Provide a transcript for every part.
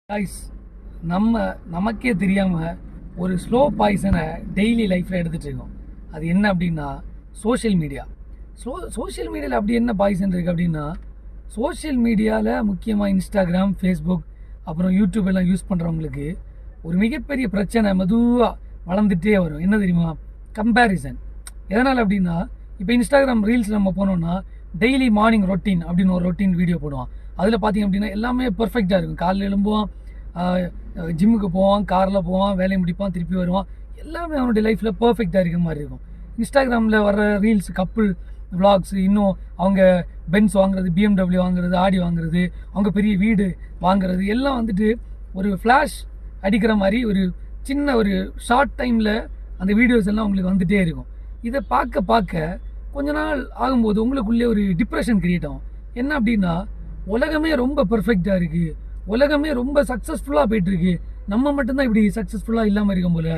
Guys, நமக்கே தெரியாமல் ஒரு ஸ்லோ பாய்சனை டெய்லி லைஃப்பில் எடுத்துகிட்டு இருக்கோம். அது என்ன அப்படின்னா சோஷியல் மீடியா. சோஷியல் மீடியாவில் அப்படி என்ன பாய்சன் இருக்குது அப்படின்னா, சோஷியல் மீடியாவில் முக்கியமாக இன்ஸ்டாகிராம், ஃபேஸ்புக், அப்புறம் யூடியூப் எல்லாம் யூஸ் பண்ணுறவங்களுக்கு ஒரு மிகப்பெரிய பிரச்சனை மெதுவாக வளர்ந்துட்டே வரும். என்ன தெரியுமா? கம்பேரிசன். எதனால் அப்படின்னா, இப்போ இன்ஸ்டாகிராம் ரீல்ஸ் நம்ம போனோம்னா டெய்லி மார்னிங் ரொட்டீன் அப்படின்னு ஒரு ரொட்டீன் வீடியோ போடுவான். அதில் பார்த்திங்க அப்படின்னா எல்லாமே பர்ஃபெக்டாக இருக்கும். காலையில் எழும்புவான், ஜிம்முக்கு போவான், காரில் போவான், வேலையை முடிப்பான், திருப்பி வருவான். எல்லாமே அவனுடைய லைஃப்பில் பர்ஃபெக்டாக இருக்கிற மாதிரி இருக்கும். இன்ஸ்டாகிராமில் வர ரீல்ஸ், கப்புள் விளாக்ஸ், இன்னும் அவங்க பென்ஸ் வாங்குறது, BMW வாங்குறது, ஆடி வாங்குறது, அவங்க பெரிய வீடு வாங்குறது எல்லாம் வந்துட்டு ஒரு ஃப்ளாஷ் அடிக்கிற மாதிரி ஒரு சின்ன ஒரு ஷார்ட் டைமில் அந்த வீடியோஸ் எல்லாம் உங்களுக்கு வந்துகிட்டே இருக்கும். இதை பார்க்க பார்க்க கொஞ்ச நாள் ஆகும்போது உங்களுக்குள்ளே ஒரு டிப்ரெஷன் கிரியேட் ஆகும். என்ன அப்படின்னா, உலகமே ரொம்ப பர்ஃபெக்டாக இருக்குது, உலகமே ரொம்ப சக்ஸஸ்ஃபுல்லாக போயிட்டுருக்கு, நம்ம மட்டும்தான் இப்படி சக்ஸஸ்ஃபுல்லாக இல்லாமல் இருக்கும் போல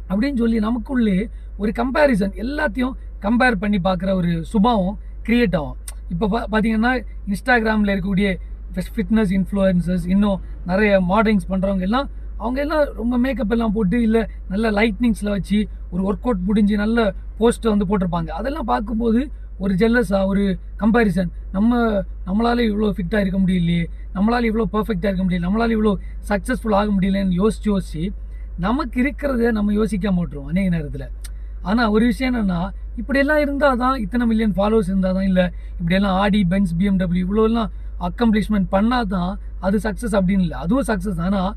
அப்படின்னு சொல்லி நமக்குள்ளே ஒரு கம்பேரிசன், எல்லாத்தையும் கம்பேர் பண்ணி பார்க்குற ஒரு சுபாவம் கிரியேட் ஆகும். இப்போ பார்த்தீங்கன்னா இன்ஸ்டாகிராமில் இருக்கக்கூடிய ஃபிட்னஸ் இன்ஃப்ளூயன்சர்ஸ், இன்னும் நிறைய மாடலிங்ஸ் பண்ணுறவங்க எல்லாம், அவங்க எல்லாம் ரொம்ப மேக்கப் எல்லாம் போட்டு, இல்லை நல்ல லைட்னிங்ஸில் வச்சு ஒரு ஒர்க் அவுட் முடிஞ்சு நல்ல போஸ்ட்டை வந்து போட்டிருப்பாங்க. அதெல்லாம் பார்க்கும்போது ஒரு ஜெல்லஸாக, ஒரு கம்பேரிசன். நம்மளால இவ்வளோ ஃபிட்டாக இருக்க முடியலையே, நம்மளால் இவ்வளோ பர்ஃபெக்டாக இருக்க முடியல, நம்மளால் இவ்வளோ சக்ஸஸ்ஃபுல் ஆக முடியலன்னு யோசிச்சு நமக்கு இருக்கிறத நம்ம யோசிக்க மாட்டோம் அநேக நேரத்தில். ஆனால் ஒரு விஷயம் என்னென்னா, இப்படியெல்லாம் இருந்தால் தான், இத்தனை மில்லியன் ஃபாலோவர்ஸ் இருந்தால் தான், இல்லை இப்படியெல்லாம் ஆடி, பென்ஸ், BMW இவ்வளோலாம் அக்கம்ப்ளிஷ்மெண்ட் பண்ணால் தான் அது சக்ஸஸ் அப்படின்னு இல்லை. அதுவும் சக்ஸஸ். ஆனால்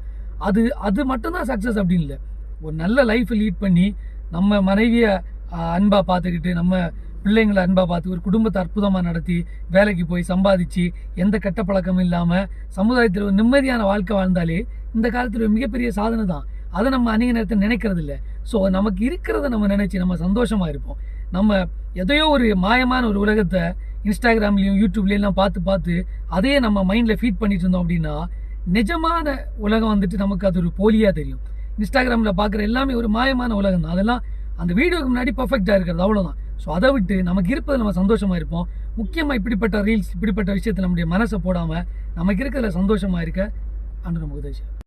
அது மட்டும்தான் சக்ஸஸ் அப்படின்னு இல்லை. ஒரு நல்ல லைஃப்பை லீட் பண்ணி, நம்ம மனைவியை அன்பாக பார்த்துக்கிட்டு, நம்ம பிள்ளைங்களை அன்பாக பார்த்து, ஒரு குடும்பத்தை அற்புதமாக நடத்தி, வேலைக்கு போய் சம்பாதிச்சு, எந்த கெட்ட பழக்கமும் இல்லாமல் சமுதாயத்தில் ஒரு நிம்மதியான வாழ்க்கை வாழ்ந்தாலே இந்த காலத்தில் ஒரு மிகப்பெரிய சாதனை தான். அதை நம்ம அநேக நேரத்தில் நினைக்கிறது இல்லை. ஸோ நமக்கு இருக்கிறத நம்ம நினச்சி நம்ம சந்தோஷமாக இருப்போம். நம்ம எதையோ ஒரு மாயமான ஒரு உலகத்தை இன்ஸ்டாகிராம்லேயும் யூடியூப்லேயும் பார்த்து அதையே நம்ம மைண்டில் ஃபீட் பண்ணிட்டு இருந்தோம் அப்படின்னா, நிஜமான உலகம் வந்துட்டு நமக்கு அது ஒரு போலியாக தெரியும். இன்ஸ்டாகிராமில் பார்க்குற எல்லாமே ஒரு மாயமான உலகம் தான். அதெல்லாம் அந்த வீடியோக்கு முன்னாடி பர்ஃபெக்டாக இருக்கிறது, அவ்வளோதான். ஸோ அதை விட்டு நமக்கு இருப்பது நம்ம சந்தோஷமாக இருப்போம். முக்கியமாக இப்படிப்பட்ட ரீல்ஸ், இப்படிப்பட்ட விஷயத்தை நம்முடைய மனசை போடாமல் நமக்கு இருக்கிறதுல சந்தோஷமாக இருக்க ஆண்டவர் நமக்கு உதவி செய்வார்.